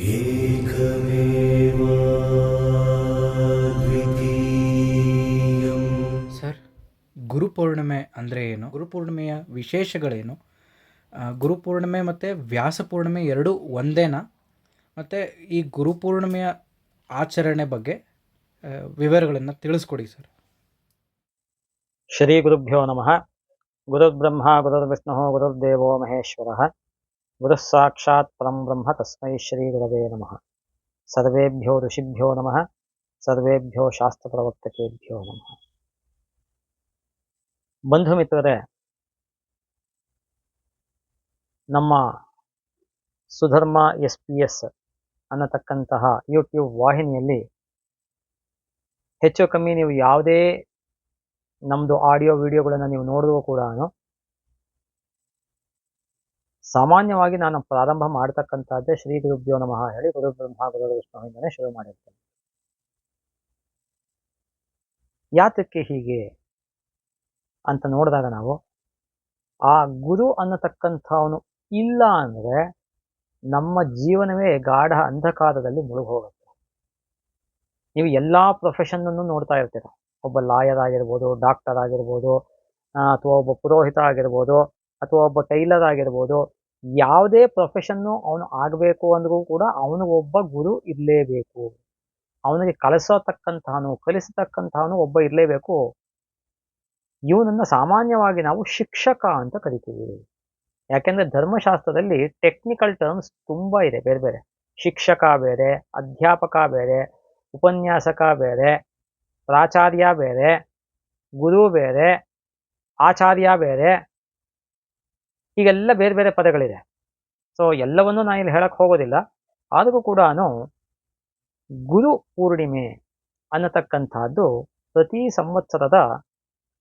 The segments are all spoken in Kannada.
ಏಕಮೇವ ದ್ವಿತೀಯಂ. ಸರ್, ಗುರುಪೂರ್ಣಿಮೆ ಅಂದರೆ ಏನು? ಗುರುಪೂರ್ಣಿಮೆಯ ವಿಶೇಷಗಳೇನು? ಗುರುಪೂರ್ಣಿಮೆ ಮತ್ತು ವ್ಯಾಸಪೂರ್ಣಿಮೆ ಎರಡೂ ಒಂದೇನಾ? ಮತ್ತು ಈ ಗುರುಪೂರ್ಣಿಮೆಯ ಆಚರಣೆ ಬಗ್ಗೆ ವಿವರಗಳನ್ನು ತಿಳಿಸ್ಕೊಡಿ ಸರ್. ಶ್ರೀ ಗುರುಭ್ಯೋ ನಮಃ. ಗುರುರ್ಬ್ರಹ್ಮ ಗುರುರ್ವಿಷ್ಣು ಗುರುರ್ದೇವೋ ಮಹೇಶ್ವರಃ. ಗುರುಃ ಸಾಕ್ಷಾತ್ ಪರಂ ಬ್ರಹ್ಮ ತಸ್ಮೈ ಶ್ರೀ ಗುರವೇ ನಮಃ. ಸರ್ವೇಭ್ಯೋ ಋಷಿಭ್ಯೋ ನಮಃ. ಸರ್ವೇಭ್ಯೋ ಶಾಸ್ತ್ರ ಪ್ರವರ್ತಕೇಭ್ಯೋ ನಮಃ. ಬಂಧು ಮಿತ್ರರೇ, ನಮ್ಮ ಸುಧರ್ಮ SPS ಅನ್ನತಕ್ಕಂತಹ ಯೂಟ್ಯೂಬ್ ವಾಹಿನಿಯಲ್ಲಿ ಹೆಚ್ಚು ಕಮ್ಮಿ ನೀವು ಯಾವುದೇ ನಮ್ಮದು ಆಡಿಯೋ ವಿಡಿಯೋಗಳನ್ನು ನೀವು ನೋಡಿದ್ರೂ ಕೂಡ ಸಾಮಾನ್ಯವಾಗಿ ನಾನು ಪ್ರಾರಂಭ ಮಾಡ್ತಕ್ಕಂಥದ್ದೇ ಶ್ರೀ ಗುರುಭ್ಯೋ ನಮಃ ಹೇಳಿ ಗುರು ಬ್ರಹ್ಮ ಗುರು ವಿಷ್ಣುವಿಂದನೇ ಶುರು ಮಾಡಿರ್ತೇನೆ. ಯಾತಕ್ಕೆ ಹೀಗೆ ಅಂತ ನೋಡಿದಾಗ ನಾವು ಆ ಗುರು ಅನ್ನತಕ್ಕಂಥವನು ಇಲ್ಲ ಅಂದರೆ ನಮ್ಮ ಜೀವನವೇ ಗಾಢ ಅಂಧಕಾರದಲ್ಲಿ ಮುಳುಗೋಗುತ್ತೆ. ನೀವು ಎಲ್ಲಾ ಪ್ರೊಫೆಷನ್ನನ್ನು ನೋಡ್ತಾ ಇರ್ತೀರ. ಒಬ್ಬ ಲಾಯರ್ ಆಗಿರ್ಬೋದು, ಡಾಕ್ಟರ್ ಆಗಿರ್ಬೋದು, ಅಥವಾ ಒಬ್ಬ ಪುರೋಹಿತ ಆಗಿರ್ಬೋದು, ಅಥವಾ ಒಬ್ಬ ಟೈಲರ್ ಆಗಿರ್ಬೋದು, ಯಾವುದೇ ಪ್ರೊಫೆಷನ್ನು ಅವನು ಆಗಬೇಕು ಅಂದ್ರೂ ಕೂಡ ಅವನಿಗೊಬ್ಬ ಗುರು ಇರಲೇಬೇಕು. ಅವನಿಗೆ ಕಲಿಸತಕ್ಕಂತಹವನು ಒಬ್ಬ ಇರಲೇಬೇಕು. ಇವನನ್ನ ಸಾಮಾನ್ಯವಾಗಿ ನಾವು ಶಿಕ್ಷಕ ಅಂತ ಕರಿತೀವಿ. ಯಾಕೆಂದ್ರೆ ಧರ್ಮಶಾಸ್ತ್ರದಲ್ಲಿ ಟೆಕ್ನಿಕಲ್ ಟರ್ಮ್ಸ್ ತುಂಬಾ ಇದೆ, ಬೇರೆ ಬೇರೆ. ಶಿಕ್ಷಕ ಬೇರೆ, ಅಧ್ಯಾಪಕ ಬೇರೆ, ಉಪನ್ಯಾಸಕ ಬೇರೆ, ಪ್ರಾಚಾರ್ಯ ಬೇರೆ, ಗುರು ಬೇರೆ, ಆಚಾರ್ಯ ಬೇರೆ, ಹೀಗೆಲ್ಲ ಬೇರೆ ಬೇರೆ ಪದಗಳಿದೆ. ಸೊ ಎಲ್ಲವನ್ನೂ ನಾನು ಇಲ್ಲಿ ಹೇಳಕ್ ಹೋಗೋದಿಲ್ಲ. ಆದರೂ ಕೂಡ ಗುರು ಪೂರ್ಣಿಮೆ ಅನ್ನತಕ್ಕಂಥದ್ದು ಪ್ರತಿ ಸಂವತ್ಸರದ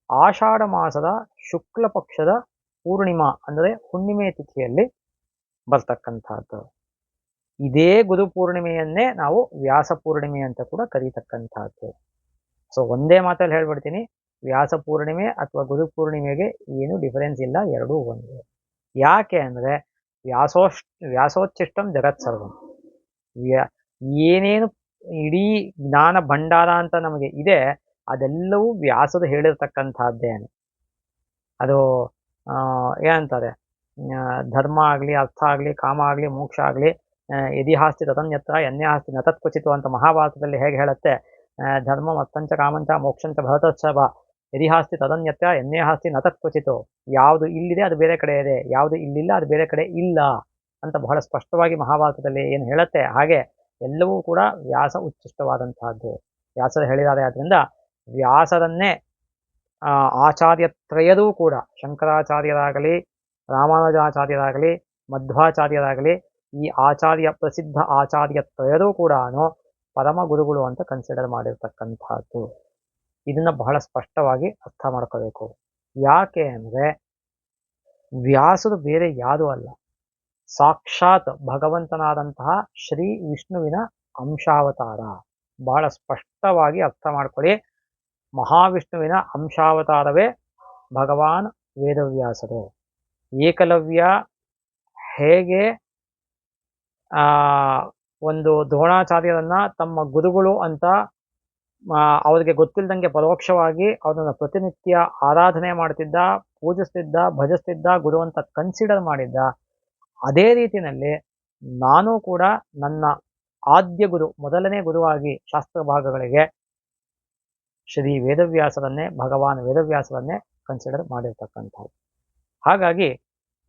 ಆಷಾಢ ಮಾಸದ ಶುಕ್ಲ ಪಕ್ಷದ ಪೂರ್ಣಿಮಾ ಅಂದರೆ ಹುಣ್ಣಿಮೆ ತಿಥಿಯಲ್ಲಿ ಬರ್ತಕ್ಕಂಥದ್ದು. ಇದೇ ಗುರು ಪೂರ್ಣಿಮೆಯನ್ನೇ ನಾವು ವ್ಯಾಸ ಪೂರ್ಣಿಮೆ ಅಂತ ಕೂಡ ಕರೀತಕ್ಕಂಥದ್ದು. ಸೊ ಒಂದೇ ಮಾತಲ್ಲಿ ಹೇಳ್ಬಿಡ್ತೀನಿ, ವ್ಯಾಸ ಪೂರ್ಣಿಮೆ ಅಥವಾ ಗುರು ಪೂರ್ಣಿಮೆಗೆ ಏನು ಡಿಫರೆನ್ಸ್ ಇಲ್ಲ, ಎರಡೂ ಒಂದೇ. ಯಾಕೆ ಅಂದರೆ ವ್ಯಾಸೋಚ್ಚಿಷ್ಟಂ ಜಗತ್ ಸರ್ವಂ. ಏನೇನು ಇಡೀ ಜ್ಞಾನ ಭಂಡಾರ ಅಂತ ನಮಗೆ ಇದೆ ಅದೆಲ್ಲವೂ ವ್ಯಾಸದ ಹೇಳಿರ್ತಕ್ಕಂಥದ್ದೇನೆ. ಅದು ಏನಂತಾರೆ, ಧರ್ಮ ಆಗಲಿ, ಅರ್ಥ ಆಗಲಿ, ಕಾಮ ಆಗಲಿ, ಮೋಕ್ಷ ಆಗಲಿ, ಯದಿಹಾಸ್ತಿ ತದನ್ಯತ್ರ ಯನ್ಯಾಸ್ತಿ ನ ತತ್ಕ್ವಚಿತು ಅಂತ ಮಹಾಭಾರತದಲ್ಲಿ ಹೇಗೆ ಹೇಳುತ್ತೆ, ಧರ್ಮ ಮತ್ತಂಚ ಕಾಮಂಚ ಮೋಕ್ಷಂಚ ಭರತೋತ್ಸವ ಯದಿಹಾಸ್ತಿ ತದನ್ಯತ್ರ ಯನ್ಯಾಸ್ತಿ ನ ತತ್ಕ್ವಚಿತು. ಯಾವುದು ಇಲ್ಲಿದೆ ಅದು ಬೇರೆ ಕಡೆ ಇದೆ, ಯಾವುದು ಇಲ್ಲಿಲ್ಲ ಅದು ಬೇರೆ ಕಡೆ ಇಲ್ಲ ಅಂತ ಬಹಳ ಸ್ಪಷ್ಟವಾಗಿ ಮಹಾಭಾರತದಲ್ಲಿ ಏನು ಹೇಳುತ್ತೆ, ಹಾಗೆ ಎಲ್ಲವೂ ಕೂಡ ವ್ಯಾಸ ಉಚ್ಚಿಷ್ಟವಾದಂತಹದ್ದು. ವ್ಯಾಸರು ಹೇಳಿದ್ದಾರೆ. ಆದ್ರಿಂದ ವ್ಯಾಸರನ್ನೇ ಆಚಾರ್ಯತ್ರಯರೂ ಕೂಡ, ಶಂಕರಾಚಾರ್ಯರಾಗಲಿ, ರಾಮಾನುಜಾಚಾರ್ಯರಾಗಲಿ, ಮಧ್ವಾಚಾರ್ಯರಾಗಲಿ, ಈ ಪ್ರಸಿದ್ಧ ಆಚಾರ್ಯತ್ರಯರೂ ಕೂಡ ಪರಮ ಗುರುಗಳು ಅಂತ ಕನ್ಸಿಡರ್ ಮಾಡಿರ್ತಕ್ಕಂಥದ್ದು. ಇದನ್ನ ಬಹಳ ಸ್ಪಷ್ಟವಾಗಿ ಅರ್ಥ ಮಾಡ್ಕೋಬೇಕು. ಯಾಕೆ ಅಂದ್ರೆ ವ್ಯಾಸರು ಬೇರೆ ಯಾರೂ ಅಲ್ಲ, ಸಾಕ್ಷಾತ್ ಭಗವಂತನಾದಂತಹ ಶ್ರೀ ವಿಷ್ಣುವಿನ ಅಂಶಾವತಾರ. ಬಹಳ ಸ್ಪಷ್ಟವಾಗಿ ಅರ್ಥ ಮಾಡ್ಕೊಳ್ಳಿ. ಮಹಾವಿಷ್ಣುವಿನ ಅಂಶಾವತಾರವೇ ಭಗವಾನ್ ವೇದವ್ಯಾಸರು. ಏಕಲವ್ಯ ಹೇಗೆ ಒಂದು ದ್ರೋಣಾಚಾರ್ಯರನ್ನ ತಮ್ಮ ಗುರುಗಳು ಅಂತ ಅವರಿಗೆ ಗೊತ್ತಿಲ್ಲದಂಗೆ ಪರೋಕ್ಷವಾಗಿ ಅವರನ್ನು ಪ್ರತಿನಿತ್ಯ ಆರಾಧನೆ ಮಾಡ್ತಿದ್ದ, ಪೂಜಿಸ್ತಿದ್ದ, ಭಜಿಸ್ತಿದ್ದ, ಗುರು ಅಂತ ಕನ್ಸಿಡರ್ ಮಾಡಿದ್ದ, ಅದೇ ರೀತಿಯಲ್ಲಿ ನಾನು ಕೂಡ ನನ್ನ ಆದ್ಯ ಗುರು, ಮೊದಲನೇ ಗುರುವಾಗಿ ಶಾಸ್ತ್ರ ಭಾಗಗಳಿಗೆ ಶ್ರೀ ವೇದವ್ಯಾಸರನ್ನೇ, ಭಗವಾನ್ ವೇದವ್ಯಾಸರನ್ನೇ ಕನ್ಸಿಡರ್ ಮಾಡಿರ್ತಕ್ಕಂಥದ್ದು. ಹಾಗಾಗಿ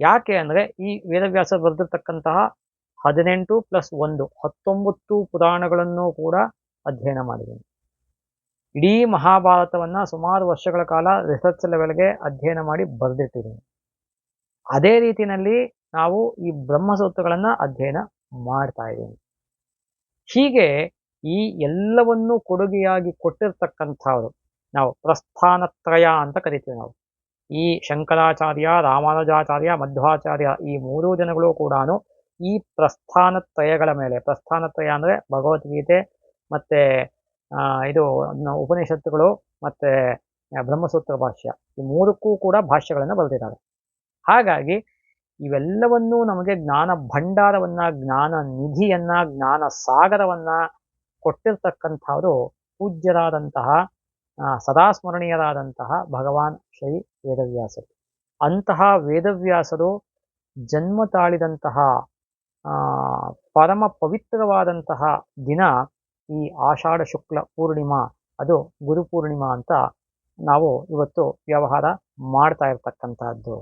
ಯಾಕೆ ಅಂದರೆ ಈ ವೇದವ್ಯಾಸ ಬರೆದಿರ್ತಕ್ಕಂತಹ 18+1 19 ಪುರಾಣಗಳನ್ನು ಕೂಡ ಅಧ್ಯಯನ ಮಾಡಿದ್ದೀನಿ. ಇಡೀ ಮಹಾಭಾರತವನ್ನ ಸುಮಾರು ವರ್ಷಗಳ ಕಾಲ ರಿಸರ್ಚ್ ಲೆವೆಲ್ಗೆ ಅಧ್ಯಯನ ಮಾಡಿ ಬರೆದಿಟ್ಟಿದ್ದೀನಿ. ಅದೇ ರೀತಿಯಲ್ಲಿ ನಾವು ಈ ಬ್ರಹ್ಮಸೂತ್ರಗಳನ್ನ ಅಧ್ಯಯನ ಮಾಡ್ತಾ ಇದ್ದೀನಿ. ಹೀಗೆ ಈ ಎಲ್ಲವನ್ನೂ ಕೊಡುಗೆಯಾಗಿ ಕೊಟ್ಟಿರ್ತಕ್ಕಂಥವ್ರು ನಾವು ಪ್ರಸ್ಥಾನತ್ರಯ ಅಂತ ಕರಿತೀವಿ. ನಾವು ಈ ಶಂಕರಾಚಾರ್ಯ, ರಾಮಾನುಜಾಚಾರ್ಯ, ಮಧ್ವಾಚಾರ್ಯ ಈ ಮೂರೂ ಜನಗಳು ಕೂಡ ಈ ಪ್ರಸ್ಥಾನತ್ರಯಗಳ ಮೇಲೆ, ಪ್ರಸ್ಥಾನತ್ರಯ ಅಂದ್ರೆ ಭಗವದ್ಗೀತೆ ಮತ್ತೆ ಇದು ಉಪನಿಷತ್ತುಗಳು ಮತ್ತೆ ಬ್ರಹ್ಮಸೂತ್ರ ಭಾಷ್ಯ, ಈ ಮೂರಕ್ಕೂ ಕೂಡ ಭಾಷ್ಯಗಳನ್ನು ಬರೆದಿದ್ದಾರೆ. ಹಾಗಾಗಿ ಇವೆಲ್ಲವನ್ನೂ ನಮಗೆ ಜ್ಞಾನ ಭಂಡಾರವನ್ನ, ಜ್ಞಾನ ನಿಧಿಯನ್ನ, ಜ್ಞಾನ ಸಾಗರವನ್ನ ಕೊಟ್ಟಿರ್ತಕ್ಕಂಥವರು ಪೂಜ್ಯರಾದಂತಹ ಸದಾ ಸ್ಮರಣೀಯರಾದಂತಹ ಭಗವಾನ್ ಶ್ರೀ ವೇದವ್ಯಾಸರು. ಅಂತಹ ವೇದವ್ಯಾಸರು ಜನ್ಮ ತಾಳಿದಂತಹ ಪರಮ ಪವಿತ್ರವಾದಂತಹ ದಿನ ಈ ಆಷಾಢ ಶುಕ್ಲ ಪೂರ್ಣಿಮಾ, ಅದು ಗುರುಪೂರ್ಣಿಮಾ ಅಂತ ನಾವು ಇವತ್ತು ವ್ಯವಹಾರ ಮಾಡ್ತಾ ಇರ್ತಕ್ಕಂಥದ್ದು.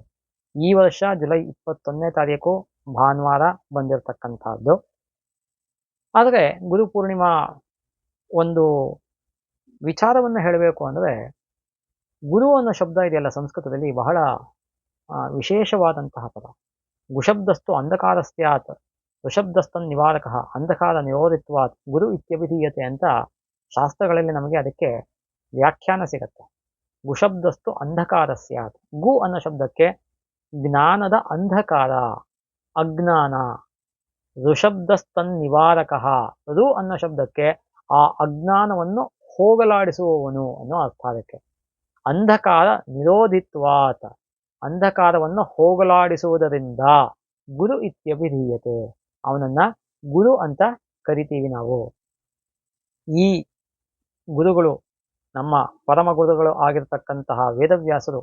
ಈ ವರ್ಷ ಜುಲೈ 21ನೇ ತಾರೀಕು ಭಾನುವಾರ ಬಂದಿರತಕ್ಕಂಥದ್ದು. ಆದರೆ ಗುರುಪೂರ್ಣಿಮಾ ಒಂದು ವಿಚಾರವನ್ನು ಹೇಳಬೇಕು ಅಂದರೆ, ಗುರು ಅನ್ನೋ ಶಬ್ದ ಇದೆಯಲ್ಲ ಸಂಸ್ಕೃತದಲ್ಲಿ ಬಹಳ ವಿಶೇಷವಾದಂತಹ ಪದ. ಗುಶಬ್ದಸ್ತು ಅಂಧಕಾರ ಸ್ಯಾತ್, ಋಷಬ್ದಸ್ತನ್ ನಿವಾರಕ, ಅಂಧಕಾರ ನಿರೋಧಿತ್ವಾತ್, ಗುರು ಇತ್ಯಭಿಧೀಯತೆ ಅಂತ ಶಾಸ್ತ್ರಗಳಲ್ಲಿ ನಮಗೆ ಅದಕ್ಕೆ ವ್ಯಾಖ್ಯಾನ ಸಿಗತ್ತೆ. ಗುಶಬ್ದಸ್ತು ಅಂಧಕಾರ ಸ್ಯಾತ್. ಗು ಅನ್ನೋ ಶಬ್ದಕ್ಕೆ ಜ್ಞಾನದ ಅಂಧಕಾರ, ಅಜ್ಞಾನ. ಋಷಬ್ದಸ್ತನ್ ನಿವಾರಕ. ರು ಅನ್ನೋ ಶಬ್ದಕ್ಕೆ ಆ ಅಜ್ಞಾನವನ್ನು ಹೋಗಲಾಡಿಸುವವನು ಅನ್ನೋ ಅರ್ಥ ಅದಕ್ಕೆ. ಅಂಧಕಾರ ನಿರೋಧಿತ್ವಾತ್, ಅಂಧಕಾರವನ್ನು ಹೋಗಲಾಡಿಸುವುದರಿಂದ ಗುರು ಇತ್ಯಭಿಧೀಯತೆ, ಅವನನ್ನ ಗುರು ಅಂತ ಕರಿತೀವಿ ನಾವು. ಈ ಗುರುಗಳು, ನಮ್ಮ ಪರಮ ಗುರುಗಳು ಆಗಿರ್ತಕ್ಕಂತಹ ವೇದವ್ಯಾಸರು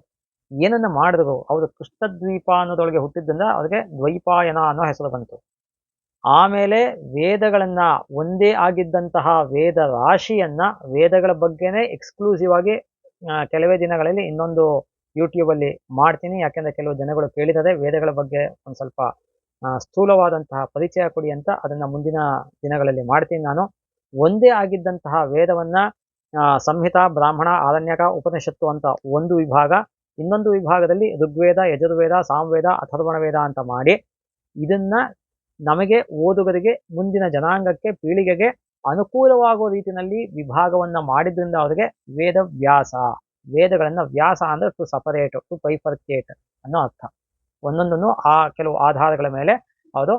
ಏನನ್ನ ಮಾಡಿದ್ರು? ಅವರು ಕೃಷ್ಣದ್ವೀಪ ಅನ್ನೋದೊಳಗೆ ಹುಟ್ಟಿದ್ದರಿಂದ ಅವ್ರಿಗೆ ದ್ವೈಪಾಯನ ಅನ್ನೋ ಹೆಸರು ಬಂತು. ಆಮೇಲೆ ವೇದಗಳನ್ನ, ಒಂದೇ ಆಗಿದ್ದಂತಹ ವೇದ ರಾಶಿಯನ್ನ, ವೇದಗಳ ಬಗ್ಗೆನೇ ಎಕ್ಸ್ಕ್ಲೂಸಿವ್ ಆಗಿ ಕೆಲವೇ ದಿನಗಳಲ್ಲಿ ಇನ್ನೊಂದು ಯೂಟ್ಯೂಬಲ್ಲಿ ಮಾಡ್ತೀನಿ. ಯಾಕೆಂದ್ರೆ ಕೆಲವು ಜನಗಳು ಕೇಳಿದರೆ ವೇದಗಳ ಬಗ್ಗೆ ಒಂದು ಸ್ವಲ್ಪ ಸ್ಥೂಲವಾದಂತಹ ಪರಿಚಯ ಕೊಡಿ ಅಂತ. ಅದನ್ನ ಮುಂದಿನ ದಿನಗಳಲ್ಲಿ ಮಾಡ್ತೀನಿ ನಾನು. ಒಂದೇ ಆಗಿದ್ದಂತಹ ವೇದವನ್ನ ಸಂಹಿತ, ಬ್ರಾಹ್ಮಣ, ಆರಣ್ಯಕ, ಉಪನಿಷತ್ತು ಅಂತ ಒಂದು ವಿಭಾಗ, ಇನ್ನೊಂದು ವಿಭಾಗದಲ್ಲಿ ಋಗ್ವೇದ, ಯಜುರ್ವೇದ, ಸಾಮವೇದ, ಅಥರ್ವಣ ವೇದ ಅಂತ ಮಾಡಿ, ಇದನ್ನ ನಮಗೆ ಓದುಗರಿಗೆ, ಮುಂದಿನ ಜನಾಂಗಕ್ಕೆ, ಪೀಳಿಗೆಗೆ ಅನುಕೂಲವಾಗುವ ರೀತಿಯಲ್ಲಿ ವಿಭಾಗವನ್ನ ಮಾಡಿದ್ರಿಂದ ಅವರಿಗೆ ವೇದವ್ಯಾಸ. ವೇದಗಳನ್ನ ವ್ಯಾಸ ಅಂದ್ರೆ ಟು ಸಪರೇಟ್, ಟು ಬೈಫರ್ಕೇಟ್ ಅನ್ನೋ ಅರ್ಥ. ಒಂದೊಂದನ್ನು ಕೆಲವು ಆಧಾರಗಳ ಮೇಲೆ ಅವರು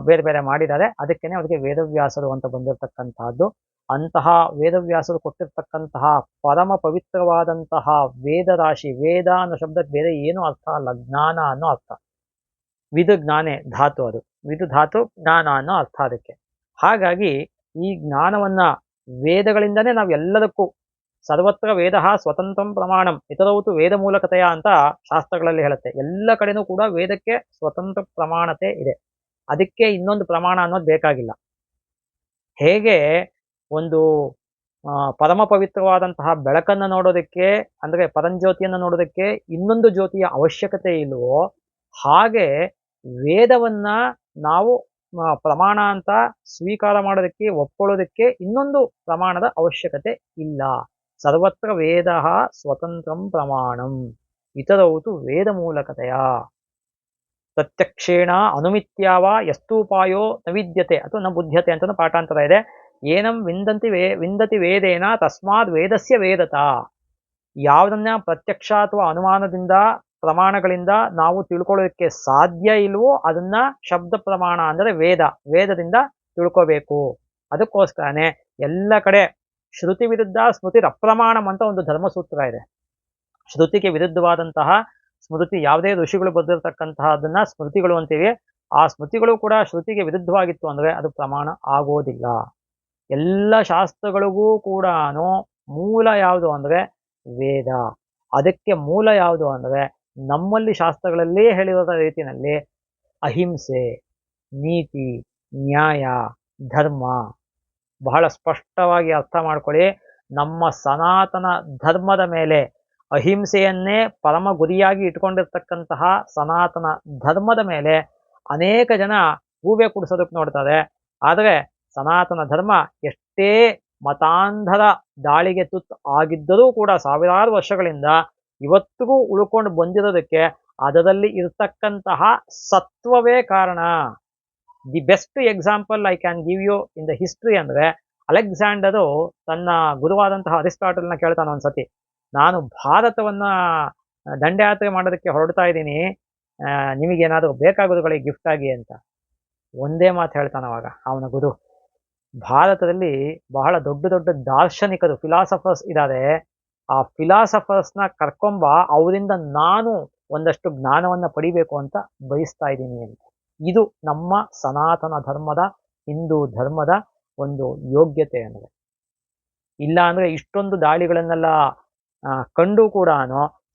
ಬೇರೆ ಬೇರೆ ಮಾಡಿದ್ದಾರೆ. ಅದಕ್ಕೇನೆ ಅವರಿಗೆ ವೇದವ್ಯಾಸರು ಅಂತ ಬಂದಿರತಕ್ಕಂತಹದ್ದು. ಅಂತಹ ವೇದವ್ಯಾಸರು ಕೊಟ್ಟಿರ್ತಕ್ಕಂತಹ ಪರಮ ಪವಿತ್ರವಾದಂತಹ ವೇದ ರಾಶಿ. ವೇದ ಅನ್ನೋ ಶಬ್ದಕ್ಕೆ ಬೇರೆ ಏನೂ ಅರ್ಥ ಅಲ್ಲ, ಜ್ಞಾನ ಅನ್ನೋ ಅರ್ಥ. ವಿದು ಜ್ಞಾನೆ ಧಾತು, ಅದು ವಿದು ಧಾತು, ಜ್ಞಾನ ಅನ್ನೋ ಅರ್ಥ ಅದಕ್ಕೆ. ಹಾಗಾಗಿ ಈ ಜ್ಞಾನವನ್ನ ವೇದಗಳಿಂದನೇ ನಾವು ಎಲ್ಲದಕ್ಕೂ, ಸರ್ವತ್ರ ವೇದ ಸ್ವತಂತ್ರಂ ಪ್ರಮಾಣಂ ಇತರೌತು ವೇದ ಮೂಲಕತೆಯ ಅಂತ ಶಾಸ್ತ್ರಗಳಲ್ಲಿ ಹೇಳುತ್ತೆ. ಎಲ್ಲ ಕಡೆನೂ ಕೂಡ ವೇದಕ್ಕೆ ಸ್ವತಂತ್ರ ಪ್ರಮಾಣತೆ ಇದೆ. ಅದಕ್ಕೆ ಇನ್ನೊಂದು ಪ್ರಮಾಣ ಅನ್ನೋದು ಬೇಕಾಗಿಲ್ಲ. ಹೇಗೆ ಒಂದು ಪರಮ ಪವಿತ್ರವಾದಂತಹ ಬೆಳಕನ್ನು ನೋಡೋದಕ್ಕೆ, ಅಂದ್ರೆ ಪರಂಜ್ಯೋತಿಯನ್ನು ನೋಡೋದಕ್ಕೆ ಇನ್ನೊಂದು ಜ್ಯೋತಿಯ ಅವಶ್ಯಕತೆ ಇಲ್ವೋ, ಹಾಗೆ ವೇದವನ್ನ ನಾವು ಪ್ರಮಾಣ ಅಂತ ಸ್ವೀಕಾರ ಮಾಡೋದಕ್ಕೆ, ಒಪ್ಕೊಳ್ಳೋದಕ್ಕೆ ಇನ್ನೊಂದು ಪ್ರಮಾಣದ ಅವಶ್ಯಕತೆ ಇಲ್ಲ. ಸರ್ವತ್ರ ವೇದ ಸ್ವತಂತ್ರಂ ಪ್ರಮಾಣಂ ಇತರೌತು ವೇದ ಮೂಲಕತೆಯ ಪ್ರತ್ಯಕ್ಷೇಣ ಅನುಮಿತ್ಯಾವ ಯಸ್ತೂಪಾಯೋ ನ ವಿದ್ಯತೆ ಅಥವಾ ನ ಬುದ್ಧ್ಯತೆ ಅಂತ ಪಾಠಾಂತರ ಇದೆ. ಏನಂ ವಿಂದತಿ ವೇದೇನ ತಸ್ಮಾದ್ ವೇದಸ್ಯ ವೇದತ. ಯಾವುದನ್ನ ಪ್ರತ್ಯಕ್ಷ ಅಥವಾ ಅನುಮಾನದಿಂದ, ಪ್ರಮಾಣಗಳಿಂದ ನಾವು ತಿಳ್ಕೊಳ್ಳೋದಕ್ಕೆ ಸಾಧ್ಯ ಇಲ್ವೋ ಅದನ್ನ ಶಬ್ದ ಪ್ರಮಾಣ ಅಂದರೆ ವೇದದಿಂದ ತಿಳ್ಕೋಬೇಕು. ಅದಕ್ಕೋಸ್ಕರನೇ ಎಲ್ಲ ಕಡೆ ಶ್ರುತಿ ವಿರುದ್ಧ ಸ್ಮೃತಿ ಅಪ್ರಮಾಣಂ ಅಂತ ಒಂದು ಧರ್ಮಸೂತ್ರ ಇದೆ. ಶ್ರುತಿಗೆ ವಿರುದ್ಧವಾದಂತಹ ಸ್ಮೃತಿ, ಯಾವುದೇ ಋಷಿಗಳು ಬರೆದಿರ್ತಕ್ಕಂತಹದನ್ನ ಸ್ಮೃತಿಗಳು ಅಂತೀವಿ. ಆ ಸ್ಮೃತಿಗಳು ಕೂಡ ಶ್ರುತಿಗೆ ವಿರುದ್ಧವಾಗಿತ್ತು ಅಂದ್ರೆ ಅದು ಪ್ರಮಾಣ ಆಗೋದಿಲ್ಲ. ಎಲ್ಲ ಶಾಸ್ತ್ರಗಳಿಗೂ ಕೂಡ ಮೂಲ ಯಾವುದು ಅಂದ್ರೆ ವೇದ. ಅದಕ್ಕೆ ಮೂಲ ಯಾವುದು ಅಂದ್ರೆ ನಮ್ಮಲ್ಲಿ ಶಾಸ್ತ್ರಗಳಲ್ಲೇ ಹೇಳಿರೋ ರೀತಿಯಲ್ಲಿ ಅಹಿಂಸೆ, ನೀತಿ, ನ್ಯಾಯ, ಧರ್ಮ. ಬಹಳ ಸ್ಪಷ್ಟವಾಗಿ ಅರ್ಥ ಮಾಡ್ಕೊಳ್ಳಿ. ನಮ್ಮ ಸನಾತನ ಧರ್ಮದ ಮೇಲೆ, ಅಹಿಂಸೆಯನ್ನೇ ಪರಮ ಗುರಿಯಾಗಿ ಇಟ್ಕೊಂಡಿರ್ತಕ್ಕಂತಹ ಸನಾತನ ಧರ್ಮದ ಮೇಲೆ ಅನೇಕ ಜನ ಗೂಬೆ ಕುಡಿಸೋದಕ್ಕೆ ನೋಡ್ತಾರೆ. ಆದರೆ ಸನಾತನ ಧರ್ಮ ಎಷ್ಟೇ ಮತಾಂಧರ ದಾಳಿಗೆ ತುತ್ತು ಆಗಿದ್ದರೂ ಕೂಡ ಸಾವಿರಾರು ವರ್ಷಗಳಿಂದ ಇವತ್ತಿಗೂ ಉಳ್ಕೊಂಡು ಬಂದಿರೋದಕ್ಕೆ ಅದರಲ್ಲಿ ಇರತಕ್ಕಂತಹ ಸತ್ವವೇ ಕಾರಣ. The best example I can give you in the history ಅಂದ್ರೆ, ಅಲೆಕ್ಸಾಂಡರು ತನ್ನ ಗುರುವಾದಂತಹ ಅರಿಸ್ಟಾಟಲ್ನ ಕೇಳ್ತಾನೆ ಒಂದ್ಸತಿ, ನಾನು ಭಾರತವನ್ನ ದಂಡಯಾತ್ರೆ ಮಾಡೋದಕ್ಕೆ ಹೊರಡ್ತಾ ಇದ್ದೀನಿ, ನಿಮಗೇನಾದರೂ ಬೇಕಾಗೋದುಗಳಿಗೆ ಗಿಫ್ಟ್ ಆಗಿ ಅಂತ. ಒಂದೇ ಮಾತು ಹೇಳ್ತಾನೆ ಅವಾಗ ಅವನ ಗುರು, ಭಾರತದಲ್ಲಿ ಬಹಳ ದೊಡ್ಡ ದೊಡ್ಡ ದಾರ್ಶನಿಕರು, ಫಿಲಾಸಫರ್ಸ್ ಇದ್ದಾರೆ, ಆ ಫಿಲಾಸಫರ್ಸ್ನ ಕರ್ಕೊಂಬ, ಅವರಿಂದ ನಾನು ಒಂದಷ್ಟು ಜ್ಞಾನವನ್ನು ಪಡಿಬೇಕು ಅಂತ ಬಯಸ್ತಾ ಇದ್ದೀನಿ ಅಂತ. ಇದು ನಮ್ಮ ಸನಾತನ ಧರ್ಮದ, ಹಿಂದೂ ಧರ್ಮದ ಒಂದು ಯೋಗ್ಯತೆ ಅನ್ನೋದು. ಇಲ್ಲ ಅಂದರೆ ಇಷ್ಟೊಂದು ದಾಳಿಗಳನ್ನೆಲ್ಲ ಕಂಡು ಕೂಡ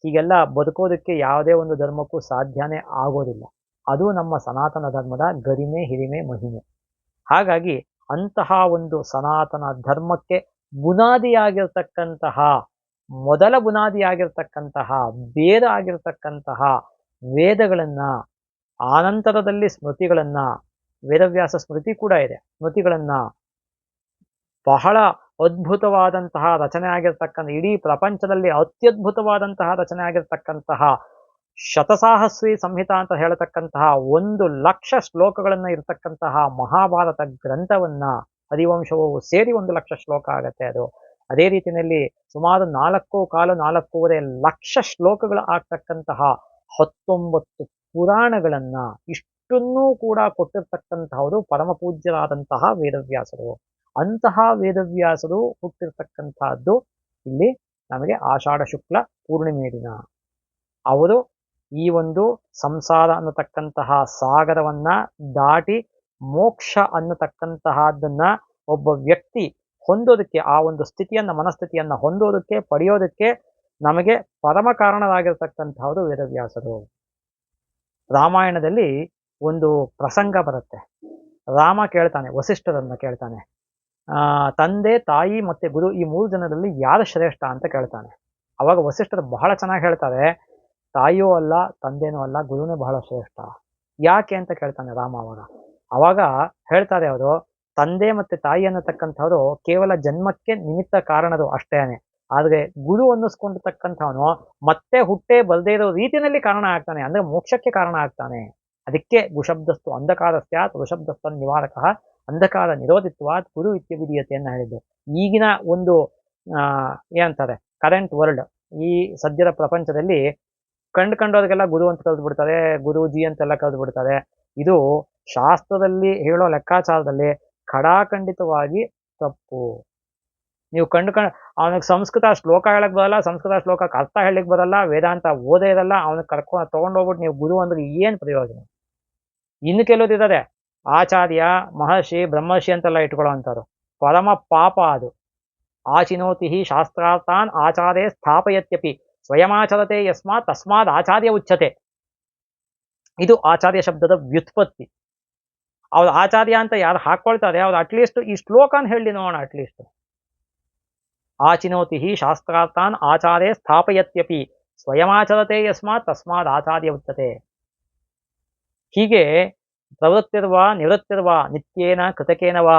ಹೀಗೆಲ್ಲ ಬದುಕೋದಕ್ಕೆ ಯಾವುದೇ ಒಂದು ಧರ್ಮಕ್ಕೂ ಸಾಧ್ಯನೇ ಆಗೋದಿಲ್ಲ. ಅದು ನಮ್ಮ ಸನಾತನ ಧರ್ಮದ ಗರಿಮೆ, ಹಿರಿಮೆ, ಮಹಿಮೆ. ಹಾಗಾಗಿ ಅಂತಹ ಒಂದು ಸನಾತನ ಧರ್ಮಕ್ಕೆ ಬುನಾದಿಯಾಗಿರ್ತಕ್ಕಂತಹ, ಮೊದಲ ಬುನಾದಿಯಾಗಿರ್ತಕ್ಕಂತಹ, ಬೇರ ಆಗಿರ್ತಕ್ಕಂತಹ ವೇದಗಳನ್ನು, ಆನಂತರದಲ್ಲಿ ಸ್ಮೃತಿಗಳನ್ನು, ವೇದವ್ಯಾಸ ಸ್ಮೃತಿ ಕೂಡ ಇದೆ, ಸ್ಮೃತಿಗಳನ್ನು, ಬಹಳ ಅದ್ಭುತವಾದಂತಹ ರಚನೆ ಆಗಿರ್ತಕ್ಕಂಥ, ಇಡೀ ಪ್ರಪಂಚದಲ್ಲಿ ಅತ್ಯದ್ಭುತವಾದಂತಹ ರಚನೆ ಆಗಿರ್ತಕ್ಕಂತಹ ಶತಸಾಹಸ್ರಿ ಸಂಹಿತಾ ಅಂತ ಹೇಳತಕ್ಕಂತಹ 1,00,000 ಶ್ಲೋಕಗಳನ್ನು ಇರತಕ್ಕಂತಹ ಮಹಾಭಾರತ ಗ್ರಂಥವನ್ನ, ಹರಿವಂಶವು ಸೇರಿ 1,00,000 ಶ್ಲೋಕ ಆಗತ್ತೆ ಅದು. ಅದೇ ರೀತಿಯಲ್ಲಿ ಸುಮಾರು 4,25-4.5 ಲಕ್ಷ ಶ್ಲೋಕಗಳು ಆಗ್ತಕ್ಕಂತಹ 19 ಪುರಾಣಗಳನ್ನ, ಇಷ್ಟನ್ನೂ ಕೂಡ ಕೊಟ್ಟಿರ್ತಕ್ಕಂತಹವರು ಪರಮ ಪೂಜ್ಯರಾದಂತಹ ವೇದವ್ಯಾಸರು. ಅಂತಹ ವೇದವ್ಯಾಸರು ಹುಟ್ಟಿರ್ತಕ್ಕಂತಹದ್ದು ಇಲ್ಲಿ ನಮಗೆ ಆಷಾಢ ಶುಕ್ಲ ಪೂರ್ಣಿಮೆ ದಿನ. ಅವರು ಈ ಒಂದು ಸಂಸಾರ ಅನ್ನತಕ್ಕಂತಹ ಸಾಗರವನ್ನ ದಾಟಿ ಮೋಕ್ಷ ಅನ್ನತಕ್ಕಂತಹದ್ದನ್ನ ಒಬ್ಬ ವ್ಯಕ್ತಿ ಹೊಂದೋದಕ್ಕೆ, ಆ ಒಂದು ಸ್ಥಿತಿಯನ್ನ, ಮನಸ್ಥಿತಿಯನ್ನ ಹೊಂದೋದಕ್ಕೆ, ಪಡೆಯೋದಕ್ಕೆ ನಮಗೆ ಪರಮ ಕಾರಣರಾಗಿರ್ತಕ್ಕಂತಹವರು ವೇದವ್ಯಾಸರು. ರಾಮಾಯಣದಲ್ಲಿ ಒಂದು ಪ್ರಸಂಗ ಬರುತ್ತೆ. ರಾಮ ಕೇಳ್ತಾನೆ, ವಸಿಷ್ಠರನ್ನ ಕೇಳ್ತಾನೆ, ತಂದೆ, ತಾಯಿ ಮತ್ತೆ ಗುರು, ಈ 3 ಜನರಲ್ಲಿ ಯಾರು ಶ್ರೇಷ್ಠ ಅಂತ ಕೇಳ್ತಾನೆ. ಅವಾಗ ವಸಿಷ್ಠರು ಬಹಳ ಚೆನ್ನಾಗಿ ಹೇಳ್ತಾರೆ, ತಾಯಿಯೂ ಅಲ್ಲ, ತಂದೆನೂ ಅಲ್ಲ, ಗುರುನೇ ಬಹಳ ಶ್ರೇಷ್ಠ. ಯಾಕೆ ಅಂತ ಕೇಳ್ತಾನೆ ರಾಮ. ಅವಾಗ ಹೇಳ್ತಾರೆ ಅವರು, ತಂದೆ ಮತ್ತೆ ತಾಯಿ ಅನ್ನತಕ್ಕಂಥವ್ರು ಕೇವಲ ಜನ್ಮಕ್ಕೆ ನಿಮಿತ್ತ ಕಾರಣರು ಅಷ್ಟೇನೆ. ಆದ್ರೆ ಗುರು ಅನ್ನಿಸ್ಕೊಂಡಿರ್ತಕ್ಕಂಥವನು ಮತ್ತೆ ಹುಟ್ಟೆ ಬರದೇ ಇರೋ ರೀತಿಯಲ್ಲಿ ಕಾರಣ ಆಗ್ತಾನೆ, ಅಂದ್ರೆ ಮೋಕ್ಷಕ್ಕೆ ಕಾರಣ ಆಗ್ತಾನೆ. ಅದಕ್ಕೆ ಗುಶಬ್ದಸ್ತು ಅಂಧಕಾರ ಸ್ಯಾತ್ ಋಷಬ್ದಸ್ತ ನಿವಾರಕ ಅಂಧಕಾರ ನಿರೋಧಿತ್ವಾತ್ ಗುರು ಇತ್ಯವಿಧೀಯತೆಯನ್ನು ಹೇಳಿದ್ದು. ಈಗಿನ ಒಂದು ಏನಂತಾರೆ, ಕರೆಂಟ್ ವರ್ಲ್ಡ್, ಈ ಸದ್ಯದ ಪ್ರಪಂಚದಲ್ಲಿ ಕಂಡವ್ರಿಗೆಲ್ಲ ಗುರು ಅಂತ ಕರೆದು ಬಿಡ್ತಾರೆ, ಗುರೂಜಿ ಅಂತೆಲ್ಲ ಕರೆದು ಬಿಡ್ತಾರೆ. ಇದು ಶಾಸ್ತ್ರದಲ್ಲಿ ಹೇಳೋ ಲೆಕ್ಕಾಚಾರದಲ್ಲಿ ಖಡಾಖಂಡಿತವಾಗಿ ತಪ್ಪು. ನೀವು ಅವನಿಗೆ ಸಂಸ್ಕೃತ ಶ್ಲೋಕ ಹೇಳಕ್ ಬರಲ್ಲ, ಸಂಸ್ಕೃತ ಶ್ಲೋಕಕ್ಕೆ ಅರ್ಥ ಹೇಳಕ್ ಬರಲ್ಲ, ವೇದಾಂತ ಓದೇ ಇರಲ್ಲ, ಅವನಿಗೆ ತಗೊಂಡೋಗ್ಬಿಟ್ಟು ನೀವು ಗುರು ಅಂದ್ರೆ ಏನ್ ಪ್ರಯೋಜನ? ಇನ್ನು ಕೆಲವರಿದ್ದಾರೆ ಆಚಾರ್ಯ, ಮಹರ್ಷಿ, ಬ್ರಹ್ಮರ್ಷಿ ಅಂತೆಲ್ಲ ಇಟ್ಕೊಳ್ಳೋ ಅಂತಾರು. ಪರಮ ಪಾಪ ಅದು. ಆಚಿನೋತಿ ಶಾಸ್ತ್ರಾರ್ಥಾನ್ ಆಚಾರ್ಯ ಸ್ಥಾಪಯತ್ಯಪಿ ಸ್ವಯಮಾಚರತೆ ಯಸ್ಮಾತ್ ತಸ್ಮಾತ್ ಆಚಾರ್ಯ ಉಚ್ಯತೆ. ಇದು ಆಚಾರ್ಯ ಶಬ್ದದ ವ್ಯುತ್ಪತ್ತಿ. ಅವ್ರು ಆಚಾರ್ಯ ಅಂತ ಯಾರು ಹಾಕೊಳ್ತಾರೆ ಅವ್ರು ಅಟ್ಲೀಸ್ಟ್ ಈ ಶ್ಲೋಕನ ಹೇಳಿ ನೋಡೋಣ. ಅಟ್ಲೀಸ್ಟ್ ಆಚಿನೋತಿ ಶಾಸ್ತ್ರಾರ್ಥಾನ್ ಆಚಾರ್ಯ ಸ್ಥಾಪಯತ್ಯಪಿ ಸ್ವಯಮಾಚರತೆ ಯಸ್ಮಾತ್ ತಸ್ಮಾತ್ ಆಚಾರ್ಯ ಉಚ್ಯತೆ. ಹೀಗೆ ಪ್ರವೃತ್ತಿರ್ವ ನಿವೃತ್ತಿರ್ವ ನಿತ್ಯೇನ ಕೃತಕೇನವ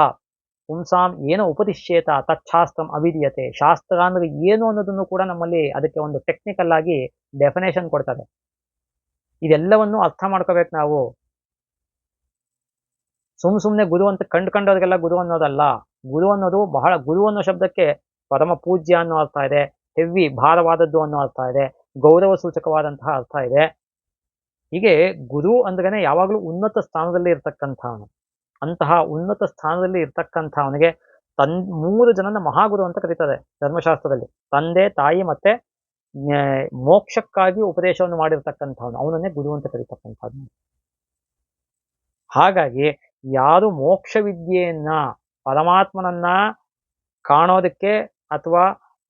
ಪುಂಸಾಂ ಏನೋ ಉಪದಿಶ್ಯೇತ ತಚ್ಛಾಸ್ತ್ರಂ ಅವಿಧೀಯತೆ. ಶಾಸ್ತ್ರ ಅಂದ್ರೆ ಏನು ಅನ್ನೋದನ್ನು ಕೂಡ ನಮ್ಮಲ್ಲಿ ಅದಕ್ಕೆ ಒಂದು ಟೆಕ್ನಿಕಲ್ ಆಗಿ ಡೆಫಿನೇಷನ್ ಕೊಡ್ತಾರೆ. ಇದೆಲ್ಲವನ್ನು ಅರ್ಥ ಮಾಡ್ಕೋಬೇಕು ನಾವು. ಸುಮ್ಮನೆ ಗುರು ಅಂತ ಕಂಡವ್ರಿಗೆಲ್ಲ ಗುರು ಅನ್ನೋದಲ್ಲ. ಗುರು ಅನ್ನೋದು ಬಹಳ, ಗುರು ಅನ್ನೋ ಶಬ್ದಕ್ಕೆ ಪರಮ ಪೂಜ್ಯ ಅನ್ನೋ ಅರ್ಥ ಇದೆ, ಹೆವಿ ಭಾರವಾದದ್ದು ಅನ್ನೋ ಅರ್ಥ ಇದೆ, ಗೌರವ ಸೂಚಕವಾದಂತಹ ಅರ್ಥ ಇದೆ. ಹೀಗೆ ಗುರು ಅಂದ್ರೇನೆ ಯಾವಾಗಲೂ ಉನ್ನತ ಸ್ಥಾನದಲ್ಲಿ ಇರ್ತಕ್ಕಂಥವನು. ಅಂತಹ ಉನ್ನತ ಸ್ಥಾನದಲ್ಲಿ ಇರ್ತಕ್ಕಂಥವನಿಗೆ 3 ಜನನ ಮಹಾಗುರು ಅಂತ ಕರೀತಾರೆ ಧರ್ಮಶಾಸ್ತ್ರದಲ್ಲಿ. ತಂದೆ, ತಾಯಿ ಮತ್ತೆ ಮೋಕ್ಷಕ್ಕಾಗಿ ಉಪದೇಶವನ್ನು ಮಾಡಿರ್ತಕ್ಕಂಥವನು, ಅವನನ್ನೇ ಗುರು ಅಂತ ಕರೀತಕ್ಕಂಥದ್ದು. ಹಾಗಾಗಿ ಯಾರು ಮೋಕ್ಷ ವಿದ್ಯೆಯನ್ನ, ಪರಮಾತ್ಮನನ್ನ ಕಾಣೋದಕ್ಕೆ ಅಥವಾ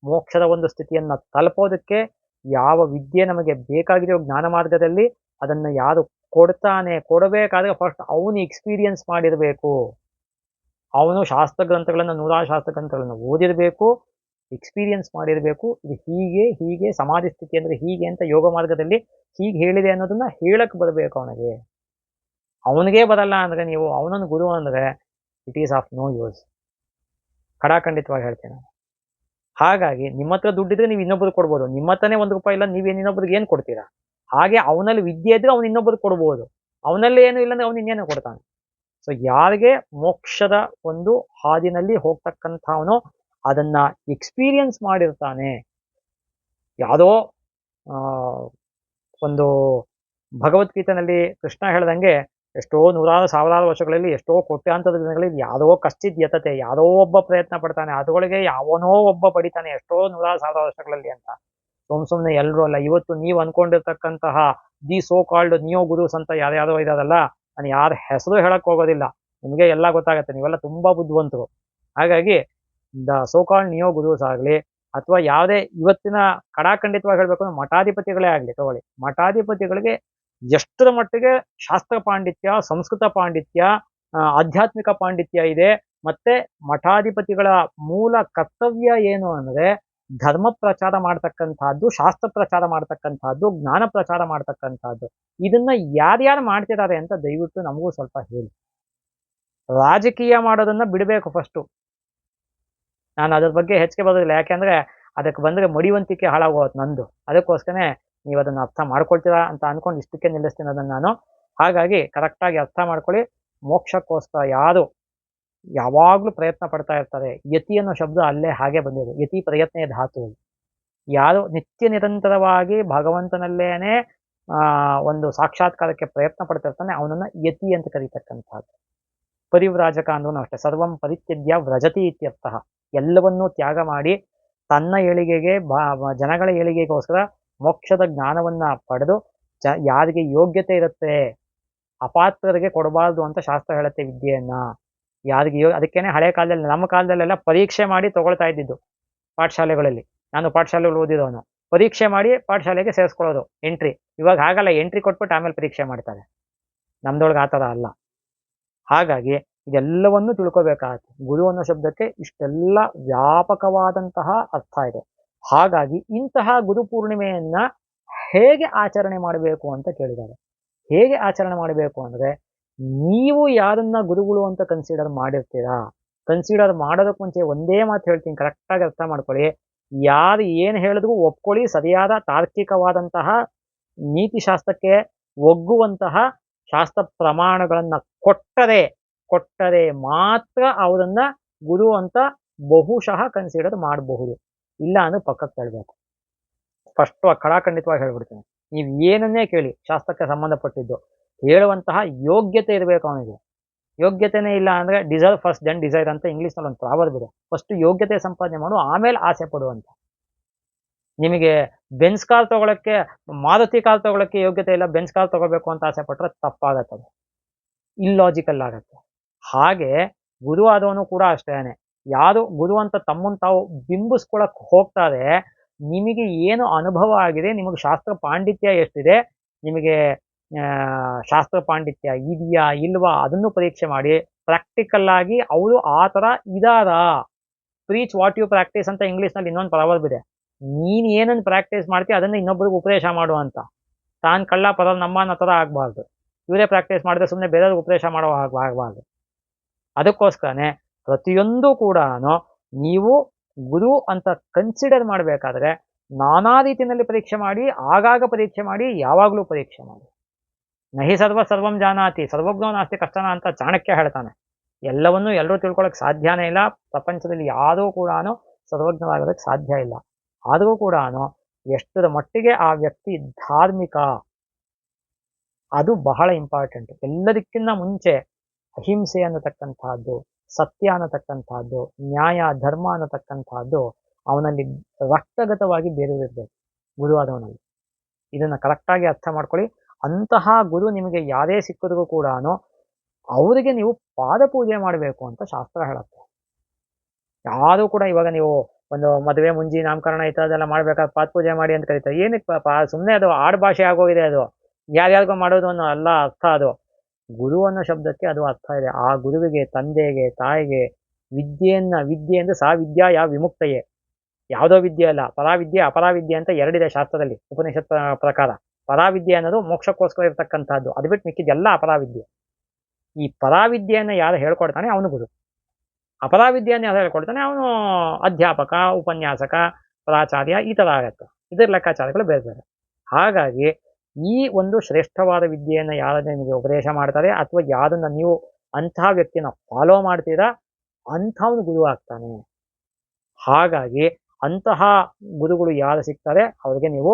ಮೋಕ್ಷದ ಒಂದು ಸ್ಥಿತಿಯನ್ನ ತಲುಪೋದಕ್ಕೆ ಯಾವ ವಿದ್ಯೆ ನಮಗೆ ಬೇಕಾಗಿದೆಯೋ ಜ್ಞಾನ ಮಾರ್ಗದಲ್ಲಿ ಅದನ್ನ ಯಾರು ಕೊಡ್ತಾನೆ, ಕೊಡಬೇಕಾದ್ರೆ ಫಸ್ಟ್ ಅವನು ಎಕ್ಸ್ಪೀರಿಯನ್ಸ್ ಮಾಡಿರಬೇಕು. ಅವನು ಶಾಸ್ತ್ರ ಗ್ರಂಥಗಳನ್ನು, 100 ಶಾಸ್ತ್ರ ಗ್ರಂಥಗಳನ್ನು ಓದಿರಬೇಕು, ಎಕ್ಸ್ಪೀರಿಯನ್ಸ್ ಮಾಡಿರಬೇಕು. ಇದು ಹೀಗೆ ಸಮಾಧಿ ಸ್ಥಿತಿ ಅಂದ್ರೆ ಹೀಗೆ ಅಂತ ಯೋಗ ಮಾರ್ಗದಲ್ಲಿ ಹೀಗೆ ಹೇಳಿದೆ ಅನ್ನೋದನ್ನ ಹೇಳಕ್ ಬರಬೇಕು ಅವನಿಗೆ. ಅವನಿಗೆ ಬರಲ್ಲ ಅಂದ್ರೆ ನೀವು ಅವನನ್ನು ಗುರು ಅಂದ್ರೆ it is of no use. ಖಡಾಖಂಡಿತವಾಗಿ ಹೇಳ್ತೇನೆ. ಹಾಗಾಗಿ ನಿಮ್ಮ ಹತ್ರ ದುಡ್ಡಿದ್ರೆ ನೀವು ಇನ್ನೊಬ್ರಿಗೆ ಕೊಡ್ಬೋದು. ನಿಮ್ಮ ಹತ್ರನೇ ₹1 ಇಲ್ಲ, ನೀವೇನು ಇನ್ನೊಬ್ರಿಗೆ ಏನು ಕೊಡ್ತೀರಾ? ಹಾಗೆ ಅವನಲ್ಲಿ ವಿದ್ಯೆ ಇದ್ರೆ ಅವನು ಇನ್ನೊಬ್ರಿಗೆ ಕೊಡ್ಬೋದು. ಅವನಲ್ಲಿ ಏನು ಇಲ್ಲಂದ್ರೆ ಅವನು ಇನ್ನೇನು ಕೊಡ್ತಾನೆ. ಸೊ ಯಾರಿಗೆ ಮೋಕ್ಷದ ಒಂದು ಹಾದಿನಲ್ಲಿ ಹೋಗ್ತಕ್ಕಂಥವನು ಅದನ್ನ ಎಕ್ಸ್ಪೀರಿಯನ್ಸ್ ಮಾಡಿರ್ತಾನೆ. ಯಾವುದೋ ಒಂದು ಭಗವದ್ಗೀತೆನಲ್ಲಿ ಕೃಷ್ಣ ಹೇಳ್ದಂಗೆ ಎಷ್ಟೋ 100,000 ವರ್ಷಗಳಲ್ಲಿ, ಎಷ್ಟೋ ಕೋಟ್ಯಾಂತರ ದಿನಗಳಲ್ಲಿ ಯಾವುದೋ ಕಶ್ಚಿತ್ ಯತತೆ, ಯಾವುದೋ ಒಬ್ಬ ಪ್ರಯತ್ನ ಪಡ್ತಾನೆ, ಅದ್ರೊಳಗೆ ಯಾವನೋ ಒಬ್ಬ ಪಡಿತಾನೆ ಎಷ್ಟೋ 100,000 ವರ್ಷಗಳಲ್ಲಿ ಅಂತ. ಸುಮ್ಮನೆ ಎಲ್ಲರೂ ಅಲ್ಲ. ಇವತ್ತು ನೀವು ಅನ್ಕೊಂಡಿರ್ತಕ್ಕಂತಹ ದಿ ಸೋ ಕಾಲ್ಡ್ ನಿಯೋ ಗುರುಸ್ ಅಂತ ಯಾರ್ಯಾರೋ ಇದಾರಲ್ಲ, ನಾನು ಯಾರ ಹೆಸರು ಹೇಳಕ್ ಹೋಗೋದಿಲ್ಲ, ನಿಮಗೆ ಎಲ್ಲ ಗೊತ್ತಾಗತ್ತೆ, ನೀವೆಲ್ಲ ತುಂಬಾ ಬುದ್ಧಿವಂತರು. ಹಾಗಾಗಿ ದ ಸೋ ಕಾಲ್ಡ್ ನಿಯೋ ಗುರುಸ್ ಆಗಲಿ ಅಥವಾ ಯಾವುದೇ ಇವತ್ತಿನ ಕಡಾಖಂಡಿತವಾಗಿ ಹೇಳ್ಬೇಕು ಅಂದ್ರೆ ಮಠಾಧಿಪತಿಗಳೇ ಆಗಲಿ ತಗೊಳ್ಳಿ, ಮಠಾಧಿಪತಿಗಳಿಗೆ ಎಷ್ಟರ ಮಟ್ಟಿಗೆ ಶಾಸ್ತ್ರ ಪಾಂಡಿತ್ಯ, ಸಂಸ್ಕೃತ ಪಾಂಡಿತ್ಯ, ಆಧ್ಯಾತ್ಮಿಕ ಪಾಂಡಿತ್ಯ ಇದೆ. ಮತ್ತೆ ಮಠಾಧಿಪತಿಗಳ ಮೂಲ ಕರ್ತವ್ಯ ಏನು ಅಂದ್ರೆ ಧರ್ಮ ಪ್ರಚಾರ ಮಾಡ್ತಕ್ಕಂಥದ್ದು, ಶಾಸ್ತ್ರ ಪ್ರಚಾರ ಮಾಡ್ತಕ್ಕಂಥದ್ದು, ಜ್ಞಾನ ಪ್ರಚಾರ ಮಾಡ್ತಕ್ಕಂಥದ್ದು. ಇದನ್ನ ಯಾರ್ಯಾರು ಮಾಡ್ತಿದ್ದಾರೆ ಅಂತ ದಯವಿಟ್ಟು ನಮಗೂ ಸ್ವಲ್ಪ ಹೇಳಿ. ರಾಜಕೀಯ ಮಾಡೋದನ್ನ ಬಿಡಬೇಕು ಫಸ್ಟು. ನಾನು ಅದ್ರ ಬಗ್ಗೆ ಹೆಚ್ಚಿಗೆ ಬರೋದಿಲ್ಲ, ಯಾಕೆಂದ್ರೆ ಅದಕ್ಕೆ ಬಂದ್ರೆ ಮಡಿವಂತಿಕೆ ಹಾಳಾಗೋದು ನಂದು. ಅದಕ್ಕೋಸ್ಕರನೇ ನೀವು ಅದನ್ನ ಅರ್ಥ ಮಾಡ್ಕೊಳ್ತೀರಾ ಅಂತ ಅನ್ಕೊಂಡು ಇಷ್ಟಕ್ಕೆ ನಿಲ್ಲಿಸ್ತೀನಿ ಅದನ್ನ ನಾನು. ಹಾಗಾಗಿ ಕರೆಕ್ಟಾಗಿ ಅರ್ಥ ಮಾಡ್ಕೊಳ್ಳಿ. ಮೋಕ್ಷಕ್ಕೋಸ್ಕರ ಯಾರು ಯಾವಾಗ್ಲೂ ಪ್ರಯತ್ನ ಪಡ್ತಾ ಇರ್ತಾರೆ, ಯತಿ ಅನ್ನೋ ಶಬ್ದ ಅಲ್ಲೇ ಹಾಗೆ ಬಂದಿದೆ, ಯತಿ ಪ್ರಯತ್ನ ಧಾತು. ಯಾರು ನಿತ್ಯ ನಿರಂತರವಾಗಿ ಭಗವಂತನಲ್ಲೇನೆ ಒಂದು ಸಾಕ್ಷಾತ್ಕಾರಕ್ಕೆ ಪ್ರಯತ್ನ ಪಡ್ತಿರ್ತಾನೆ ಅವನನ್ನ ಯತಿ ಅಂತ ಕರೀತಕ್ಕಂಥದ್ದು. ಪರಿವ್ರಾಜಕ ಅಂದ್ರೂ ಅಷ್ಟೇ, ಸರ್ವಂ ಪರಿತ್ಯಜ್ಯ ವ್ರಜತಿ ಇತ್ಯರ್ಥಃ. ಎಲ್ಲವನ್ನೂ ತ್ಯಾಗ ಮಾಡಿ ತನ್ನ ಏಳಿಗೆಗೆ ಜನಗಳ ಏಳಿಗೆಗೋಸ್ಕರ ಮೋಕ್ಷದ ಜ್ಞಾನವನ್ನ ಪಡೆದು ಯಾರಿಗೆ ಯೋಗ್ಯತೆ ಇರುತ್ತೆ, ಅಪಾತ್ರರಿಗೆ ಕೊಡಬಾರ್ದು ಅಂತ ಶಾಸ್ತ್ರ ಹೇಳುತ್ತೆ ವಿದ್ಯೆಯನ್ನ. ಯಾರಿಗೆ ಅದಕ್ಕೇನೆ ಹಳೆ ಕಾಲದಲ್ಲಿ, ನಮ್ಮ ಕಾಲದಲ್ಲೆಲ್ಲ ಪರೀಕ್ಷೆ ಮಾಡಿ ತಗೊಳ್ತಾ ಇದ್ದಿದ್ದು ಪಾಠಶಾಲೆಗಳಲ್ಲಿ. ನಾನು ಪಾಠಶಾಲೆಗಳು ಓದಿದವನು. ಪರೀಕ್ಷೆ ಮಾಡಿ ಪಾಠಶಾಲೆಗೆ ಸೇರಿಸ್ಕೊಳ್ಳೋದು ಎಂಟ್ರಿ. ಇವಾಗ ಹಾಗಲ್ಲ, ಎಂಟ್ರಿ ಕೊಟ್ಬಿಟ್ಟು ಆಮೇಲೆ ಪರೀಕ್ಷೆ ಮಾಡ್ತಾರೆ. ನಮ್ದೊಳಗೆ ಆ ಥರ ಅಲ್ಲ. ಹಾಗಾಗಿ ಇದೆಲ್ಲವನ್ನೂ ತಿಳ್ಕೋಬೇಕಾಗತ್ತೆ. ಗುರು ಅನ್ನೋ ಶಬ್ದಕ್ಕೆ ಇಷ್ಟೆಲ್ಲ ವ್ಯಾಪಕವಾದಂತಹ ಅರ್ಥ ಇದೆ. ಹಾಗಾಗಿ ಇಂತಹ ಗುರು ಪೂರ್ಣಿಮೆಯನ್ನ ಹೇಗೆ ಆಚರಣೆ ಮಾಡಬೇಕು ಅಂತ ಕೇಳಿದ್ದಾರೆ. ಹೇಗೆ ಆಚರಣೆ ಮಾಡಬೇಕು ಅಂದ್ರೆ, ನೀವು ಯಾರನ್ನ ಗುರುಗಳು ಅಂತ ಕನ್ಸಿಡರ್ ಮಾಡಿರ್ತೀರಾ, ಕನ್ಸಿಡರ್ ಮಾಡೋದಕ್ಕೆ ಮುಂಚೆ ಒಂದೇ ಮಾತು ಹೇಳ್ತೀನಿ, ಕರೆಕ್ಟಾಗಿ ಅರ್ಥ ಮಾಡ್ಕೊಳ್ಳಿ. ಯಾರು ಏನು ಹೇಳಿದ್ರು ಒಪ್ಕೊಳ್ಳಿ. ಸರಿಯಾದ ತಾರ್ಕಿಕವಾದಂತಹ ನೀತಿಶಾಸ್ತ್ರಕ್ಕೆ ಒಗ್ಗುವಂತಹ ಶಾಸ್ತ್ರ ಪ್ರಮಾಣಗಳನ್ನ ಕೊಟ್ಟರೆ ಮಾತ್ರ ಅವರನ್ನ ಗುರು ಅಂತ ಬಹುಶಃ ಕನ್ಸಿಡರ್ ಮಾಡಬಹುದು. ಇಲ್ಲ ಅಂದ್ರೆ ಪಕ್ಕಕ್ಕೆ ತಳ್ಬೇಕು. ಸ್ಪಷ್ಟವಾಗಿ ಖಡಾಖಂಡಿತವಾಗಿ ಹೇಳ್ಬಿಡ್ತೇನೆ. ನೀವು ಏನನ್ನೇ ಕೇಳಿ ಶಾಸ್ತ್ರಕ್ಕೆ ಸಂಬಂಧಪಟ್ಟಿದ್ದು, ಹೇಳುವಂತಹ ಯೋಗ್ಯತೆ ಇರಬೇಕು ಅವನಿಗೆ. ಯೋಗ್ಯತೆನೇ ಇಲ್ಲ ಅಂದ್ರೆ ಡಿಸರ್ವ್ ಫಸ್ಟ್ ದೆನ್ ಡಿಸೈರ್ ಅಂತ ಇಂಗ್ಲೀಷ್ನಲ್ಲಿ ಒಂದು ಪ್ರಾವರ್ಬ್ ಇದೆ. ಫಸ್ಟ್ ಯೋಗ್ಯತೆ ಸಂಪಾದನೆ ಮಾಡು, ಆಮೇಲೆ ಆಸೆ ಪಡುವಂತ. ನಿಮಗೆ ಬೆನ್ಸ್ ಕಾರ್ ತಗೊಳಕ್ಕೆ, ಮಾರುತಿ ಕಾರ್ ತಗೊಳಕ್ಕೆ ಯೋಗ್ಯತೆ ಇಲ್ಲ, ಬೆನ್ಸ್ ಕಾರ್ ತಗೋಬೇಕು ಅಂತ ಆಸೆ ಪಟ್ರೆ ತಪ್ಪಾಗತ್ತದು, ಇಲ್ಲಾಜಿಕಲ್ ಆಗತ್ತೆ. ಹಾಗೆ ಗುರು ಆದವನು ಕೂಡ ಅಷ್ಟೇನೆ. ಯಾರು ಗುರು ಅಂತ ತಮ್ಮನ್ನು ತಾವು ಬಿಂಬಿಸ್ಕೊಳಕ್ ಹೋಗ್ತಾರೆ, ನಿಮಗೆ ಏನು ಅನುಭವ ಆಗಿದೆ, ನಿಮಗೆ ಶಾಸ್ತ್ರ ಪಾಂಡಿತ್ಯ ಎಷ್ಟಿದೆ, ನಿಮಗೆ ಶಾಸ್ತ್ರ ಪಾಂಡಿತ್ಯ ಇದೆಯಾ ಇಲ್ವಾ ಅದನ್ನು ಪರೀಕ್ಷೆ ಮಾಡಿ. ಪ್ರಾಕ್ಟಿಕಲ್ ಆಗಿ ಅವರು ಆ ಥರ ಇದಾರಾ. ಪ್ರೀಚ್ ವಾಟ್ ಯು ಪ್ರಾಕ್ಟೀಸ್ ಅಂತ ಇಂಗ್ಲೀಷ್ನಲ್ಲಿ ಇನ್ನೊಂದು ಪ್ರಾವರ್ಬ್ ಇದೆ. ನೀನು ಏನನ್ನು ಪ್ರಾಕ್ಟೀಸ್ ಮಾಡ್ತೀಯ ಅದನ್ನು ಇನ್ನೊಬ್ಬರಿಗೆ ಉಪದೇಶ ಮಾಡು ಅಂತ. ತಾನು ಕಳ್ಳ ಪರ ನಮ್ಮನ್ನ ಥರ ಆಗಬಾರ್ದು. ಇವರೇ ಪ್ರಾಕ್ಟೀಸ್ ಮಾಡಿದ್ರೆ ಸುಮ್ಮನೆ ಬೇರೆಯವ್ರಿಗೆ ಉಪದೇಶ ಮಾಡೋ ಆಗಬಾರ್ದು. ಅದಕ್ಕೋಸ್ಕರನೇ ಪ್ರತಿಯೊಂದು ಕೂಡ ನೀವು ಗುರು ಅಂತ ಕನ್ಸಿಡರ್ ಮಾಡಬೇಕಾದ್ರೆ ನಾನಾ ರೀತಿಯಲ್ಲಿ ಪರೀಕ್ಷೆ ಮಾಡಿ, ಆಗಾಗ ಪರೀಕ್ಷೆ ಮಾಡಿ, ಯಾವಾಗಲೂ ಪರೀಕ್ಷೆ ಮಾಡಿ. ನಹಿ ಸರ್ವಂ ಜಾನಾತಿ ಸರ್ವಜ್ಞೋ ನಾಸ್ತಿ ಕಷ್ಟನ ಅಂತ ಚಾಣಕ್ಯ ಹೇಳ್ತಾನೆ. ಎಲ್ಲವನ್ನೂ ಎಲ್ಲರೂ ತಿಳ್ಕೊಳಕ್ ಸಾಧ್ಯನೇ ಇಲ್ಲ. ಪ್ರಪಂಚದಲ್ಲಿ ಯಾರೂ ಕೂಡ ಸರ್ವಜ್ಞರಾಗೋದಕ್ಕೆ ಸಾಧ್ಯ ಇಲ್ಲ. ಆದರೂ ಕೂಡ ಎಷ್ಟರ ಮಟ್ಟಿಗೆ ಆ ವ್ಯಕ್ತಿ ಧಾರ್ಮಿಕ, ಅದು ಬಹಳ ಇಂಪಾರ್ಟೆಂಟ್. ಎಲ್ಲದಕ್ಕಿಂತ ಮುಂಚೆ ಅಹಿಂಸೆ ಅನ್ನತಕ್ಕಂತಹದ್ದು, ಸತ್ಯ ಅನ್ನತಕ್ಕಂತಹದ್ದು, ನ್ಯಾಯ ಧರ್ಮ ಅನ್ನತಕ್ಕಂತಹದ್ದು ಅವನಲ್ಲಿ ರಕ್ತಗತವಾಗಿ ಬೇರೆದಿರ್ಬೇಕು ಗುರುವಾದವನಲ್ಲಿ. ಇದನ್ನ ಕರೆಕ್ಟಾಗಿ ಅರ್ಥ ಮಾಡ್ಕೊಳ್ಳಿ. ಅಂತಹ ಗುರು ನಿಮಗೆ ಯಾರೇ ಸಿಕ್ಕಿದ್ರು ಕೂಡ ಅವರಿಗೆ ನೀವು ಪಾದ ಪೂಜೆ ಮಾಡಬೇಕು ಅಂತ ಶಾಸ್ತ್ರ ಹೇಳುತ್ತೆ. ಯಾರು ಕೂಡ ಇವಾಗ ನೀವು ಒಂದು ಮದುವೆ ಮುಂಜಿ ನಾಮಕರಣ ಈ ಥರದ್ದೆಲ್ಲ ಮಾಡ್ಬೇಕಾದ್ರೆ ಪಾದ ಪೂಜೆ ಮಾಡಿ ಅಂತ ಕರೀತಾರೆ. ಏನಕ್ಕೆ ಸುಮ್ಮನೆ ಅದು ಆಡು ಭಾಷೆ ಆಗೋಗಿದೆ. ಅದು ಯಾರ್ಯಾರಿಗೋ ಮಾಡೋದು ಅನ್ನೋ ಅಲ್ಲ ಅರ್ಥ. ಅದು ಗುರು ಅನ್ನೋ ಶಬ್ದಕ್ಕೆ ಅದು ಅರ್ಥ ಇದೆ. ಆ ಗುರುವಿಗೆ, ತಂದೆಗೆ, ತಾಯಿಗೆ ವಿದ್ಯೆ ಅಂದ್ರೆ ಸಾ ವಿದ್ಯಾ ಯಾ ವಿಮುಕ್ತಯೇ, ಯಾವುದೋ ವಿದ್ಯೆ ಅಲ್ಲ, ಪರಾವಿದ್ಯೆ ಅಪರಾವಿದ್ಯೆ ಅಂತ ಎರಡಿದೆ ಶಾಸ್ತ್ರದಲ್ಲಿ ಉಪನಿಷತ್ ಪ್ರಕಾರ. ಪರಾವಿದ್ಯೆ ಅನ್ನೋದು ಮೋಕ್ಷಕ್ಕೋಸ್ಕರ ಇರತಕ್ಕಂಥದ್ದು, ಅದು ಬಿಟ್ಟು ಮಿಕ್ಕಿದೆಲ್ಲ ಅಪರಾವಿದ್ಯೆ. ಈ ಪರಾವಿದ್ಯೆಯನ್ನು ಯಾರು ಹೇಳ್ಕೊಡ್ತಾನೆ ಅವನು ಗುರು, ಅಪರಾವಿದ್ಯೆಯನ್ನು ಯಾರು ಹೇಳ್ಕೊಡ್ತಾನೆ ಅವನು ಅಧ್ಯಾಪಕ, ಉಪನ್ಯಾಸಕ, ಪ್ರಾಚಾರ್ಯ, ಈ ಥರ ಆಗತ್ತೆ. ಇದರ ಲೆಕ್ಕಾಚಾರಗಳು ಬೇರೆ ಬೇರೆ. ಹಾಗಾಗಿ ಈ ಒಂದು ಶ್ರೇಷ್ಠವಾದ ವಿದ್ಯೆಯನ್ನು ಯಾರನ್ನ ನಿಮಗೆ ಉಪದೇಶ ಮಾಡ್ತಾರೆ ಅಥವಾ ಯಾರನ್ನ ನೀವು ಅಂತಹ ವ್ಯಕ್ತಿನ ಫಾಲೋ ಮಾಡ್ತೀರಾ ಅಂಥವನು ಗುರು ಆಗ್ತಾನೆ. ಹಾಗಾಗಿ ಅಂತಹ ಗುರುಗಳು ಯಾರು ಸಿಗ್ತಾರೆ ಅವ್ರಿಗೆ ನೀವು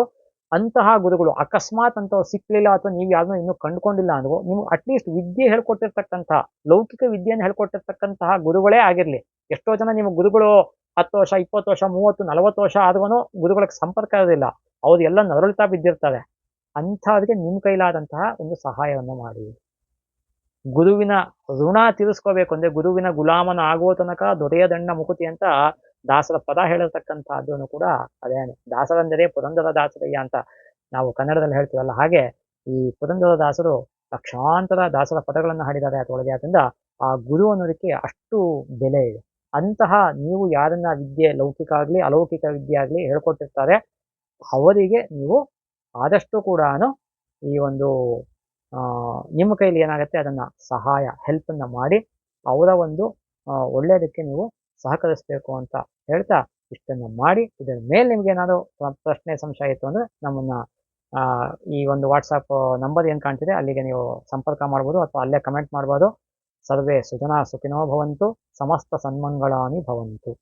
ಅಂತಹ ಗುರುಗಳು ಅಕಸ್ಮಾತ್ ಅಂತ ಸಿಕ್ಲಿಲ್ಲ ಅಥವಾ ನೀವು ಯಾರನ್ನೂ ಇನ್ನೂ ಕಂಡುಕೊಂಡಿಲ್ಲ ಅಂದ್ರೂ ನಿಮ್ಗೆ ಅಟ್ಲೀಸ್ಟ್ ವಿದ್ಯೆ ಹೇಳ್ಕೊಟ್ಟಿರ್ತಕ್ಕಂತಹ, ಲೌಕಿಕ ವಿದ್ಯೆಯನ್ನು ಹೇಳ್ಕೊಟ್ಟಿರ್ತಕ್ಕಂತಹ ಗುರುಗಳೇ ಆಗಿರ್ಲಿ. ಎಷ್ಟೋ ಜನ ನಿಮ್ಮ ಗುರುಗಳು 10 ವರ್ಷ 20 ವರ್ಷ 30 40 ವರ್ಷ ಆದ್ರೂ ಗುರುಗಳಿಗೆ ಸಂಪರ್ಕ ಇರೋದಿಲ್ಲ. ಅವ್ರು ಎಲ್ಲ ನರಳುತ್ತಾ ಬಿದ್ದಿರ್ತಾರೆ. ಅಂಥವ್ರಿಗೆ ನಿಮ್ಮ ಕೈಲಾದಂತಹ ಒಂದು ಸಹಾಯವನ್ನು ಮಾಡಿ. ಗುರುವಿನ ಋಣ ತೀರಿಸ್ಕೋಬೇಕು ಅಂದ್ರೆ ಗುರುವಿನ ಗುಲಾಮನ ಆಗುವ ತನಕ ದೊರೆಯದಣ್ಣ ಮುಕುತಿ ಅಂತ ದಾಸರ ಪದ ಹೇಳಿರ್ತಕ್ಕಂಥದ್ದನ್ನು ಕೂಡ ಅದೇನೆ. ದಾಸರಂದರೆ ಪುರಂದರ ದಾಸರಯ್ಯ ಅಂತ ನಾವು ಕನ್ನಡದಲ್ಲಿ ಹೇಳ್ತೀವಲ್ಲ, ಹಾಗೆ ಈ ಪುರಂದರ ದಾಸರು ಲಕ್ಷಾಂತರ ದಾಸರ ಪದಗಳನ್ನು ಹಾಡಿದ್ದಾರೆ ಅದರೊಳಗೆ. ಅದರಿಂದ ಆ ಗುರು ಅನ್ನೋದಕ್ಕೆ ಅಷ್ಟು ಬೆಲೆ ಇದೆ. ಅಂತಹ ನೀವು ಯಾರನ್ನ ವಿದ್ಯೆ ಲೌಕಿಕ ಆಗ್ಲಿ ಅಲೌಕಿಕ ವಿದ್ಯೆ ಆಗ್ಲಿ ಹೇಳ್ಕೊಟ್ಟಿರ್ತಾರೆ, ಅವರಿಗೆ ನೀವು ಆದಷ್ಟು ಕೂಡ ಈ ಒಂದು ನಿಮ್ಮ ಕೈಲಿ ಏನಾಗುತ್ತೆ ಅದನ್ನ ಸಹಾಯ ಹೆಲ್ಪನ್ನು ಮಾಡಿ ಅವರ ಒಂದು ಒಳ್ಳೆಯದಕ್ಕೆ ನೀವು ಸಹಕರಿಸಬೇಕು ಅಂತ ಹೇಳ್ತಾ ಇಷ್ಟನ್ನು ಮಾಡಿ, ಇದರ ಮೇಲೆ ನಿಮ್ಗೆ ಏನಾದರೂ ಪ್ರಶ್ನೆ ಸಂಶಯ ಇತ್ತು ಅಂದ್ರೆ ನಮ್ಮನ್ನ ಈ ಒಂದು ವಾಟ್ಸಪ್ ನಂಬರ್ ಏನು ಕಾಣ್ತಿದೆ ಅಲ್ಲಿಗೆ ನೀವು ಸಂಪರ್ಕ ಮಾಡ್ಬೋದು, ಅಥವಾ ಅಲ್ಲೇ ಕಮೆಂಟ್ ಮಾಡ್ಬೋದು. ಸರ್ವೇ ಸುಜನಾ ಸುಖಿನೋ ಭವಂತು, ಸಮಸ್ತ ಸನ್ಮಂಗಳಾನಿ ಭವಂತು.